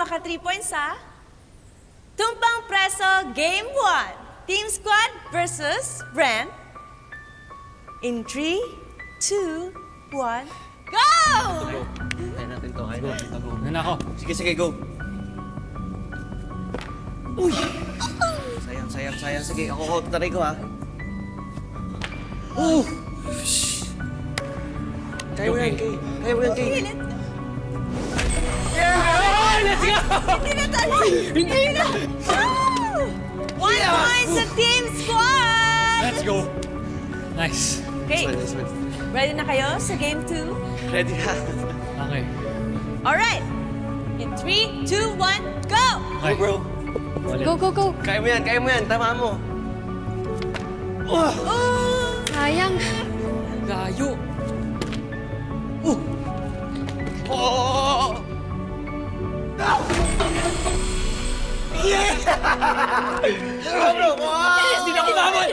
maka 3 points ha. Tumpang Preso Game 1. Team Squad versus Brent. In 3, 2, 1, go! Kaya natin to. Kaya natin to. Ano na ako? Sige, sige, go. Uy! Sayang. Sige, ako taray ko, ha? Oh! Kaya mo yan, Kay. Kaya mo yan, Kay. Let's go! Hindi na tayo! Hindi na! Woo! 1 point sa Team Squad! Let's go! Nice. Okay, This one. ready na kayo sa Game 2? Ready na. Okay. Alright! In 3, 2, 1, go! Go, bro. Ulit. Go. Kaya mo yan. Tama mo. Oh! Oh! Sayang. Layo. Oh! Yeah! Bro, Hindi na ako mamon!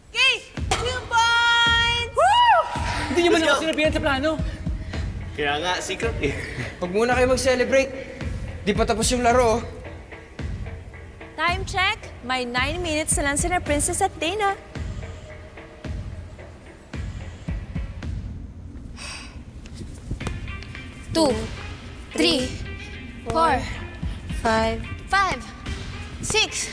Okay, 2 points! Woo! Hindi niyo man ako sinabihan sa plano. Kaya nga, secret eh. Huwag muna kayo mag-celebrate. Di pa tapos yung laro. Time check. May 9 minutes na lang sina Princess at Dana. Two, 3, 4, 5. 5, 6,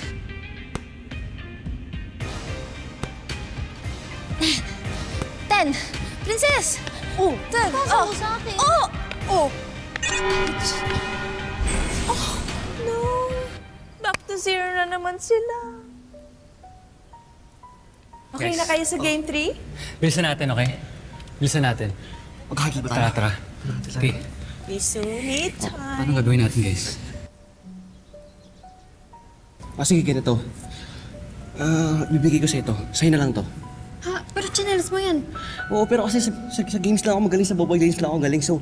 10. Princess! Oh, 10. Pasok mo sa akin. Oh! Oh! Oh, no. Back to 0 na naman sila. Okay Yes. na kayo sa Game 3? Bilisan natin, okay? Bilisan natin. Maghahagil ba tayo? Tara. Okay. We soon need Paano time. gagawin natin, guys? Sige, ganito. Bibigay ko sa ito. Sa'yo na lang to. Ha? Pero chinelas mo yan. Oo, pero kasi sa games lang ako magaling, sa mobile games lang ako galing. So,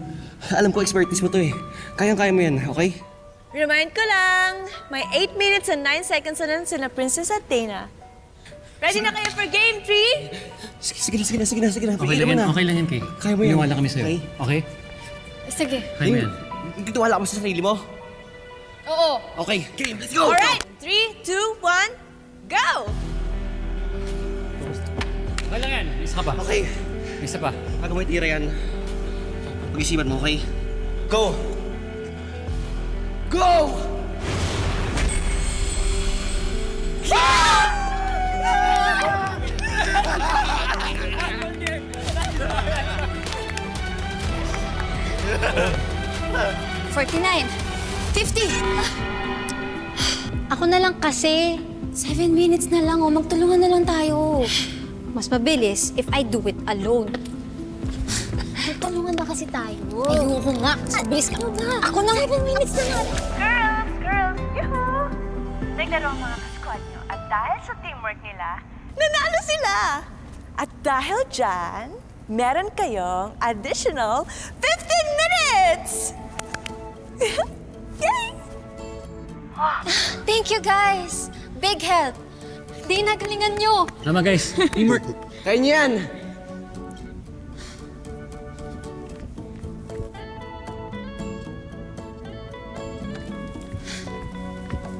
alam ko expertise mo to eh. Kayang-kaya mo yan, okay? Remind ko lang, may 8 minutes and 9 seconds na lang sila Princess at Dana. Ready na kayo for Game 3? Sige na. Okay Pigilan lang mo yan, na. okay lang yan, Kay. Kaya mo yan. Maniwala kami sa'yo. Okay. Okay? Sige. Kaya mo yan. Titiwala mo sa sarili mo? Oo. Okay, game, let's go! Alright, 3, 2, 1, go! Okay lang yan. May isa ka pa. Okay, May isa pa. bago mo itira yan, pag-isipan mo, okay? Go! Go! $49, $50. Ako na lang kasi. 7 minutes na lang, oh. Magtulungan na lang tayo. Mas mabilis if I do it alone. Magtulungan na kasi tayo. Ayoko nga. Mas mabilis ka ba? Ako na 7 minutes na lang. Girls, yuhuu! Naglaro ang mga ka-squad nyo at dahil sa teamwork nila, nanalo sila! At dahil dyan, meron kayong additional 15 minutes! Yay! Thank you, guys. Big help. Di nagalingan nyo. Tama, guys. Teamwork. Kaya niyo yan.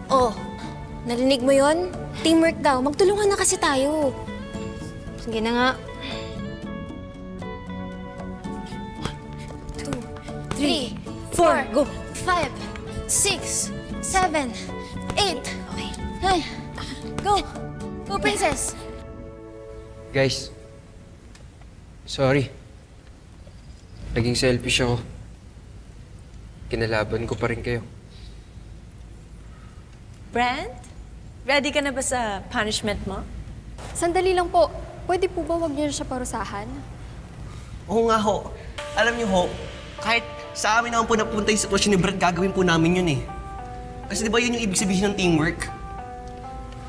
Oh, narinig mo yon? Teamwork daw. Magtulungan na kasi tayo. Sige na nga. 2, 3, 4, go. 5, 6, 7, 8. Okay. 9. Go. Go, princess. Guys, sorry. Naging selfish ako. Kinalaban ko pa rin kayo. Brent, ready ka na ba sa punishment mo? Sandali lang po. Pwede po ba wag niyo siya parusahan? Oo nga ho. Alam niyo ho, kahit sa amin naman po napunta yung sitwasyon ni Brent, gagawin po namin yun eh. Kasi di ba yun yung ibig sabihin ng teamwork?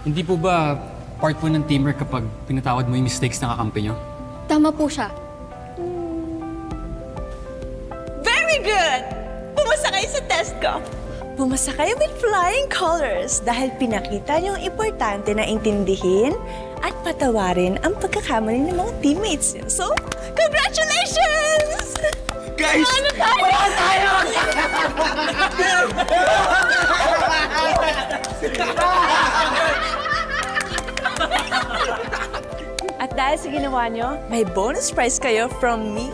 Hindi po ba part po ng teamwork kapag pinatawad mo yung mistakes ng kakampi nyo? Tama po siya. Very good! Pumasa kayo sa test ko. Pumasa kayo with flying colors dahil pinakita niyong importante na intindihin at patawarin ang pagkakamali ng mga teammates niyo. So, congratulations! Guys! Wala tayo! At dahil sa ginawa nyo, may bonus prize kayo from me.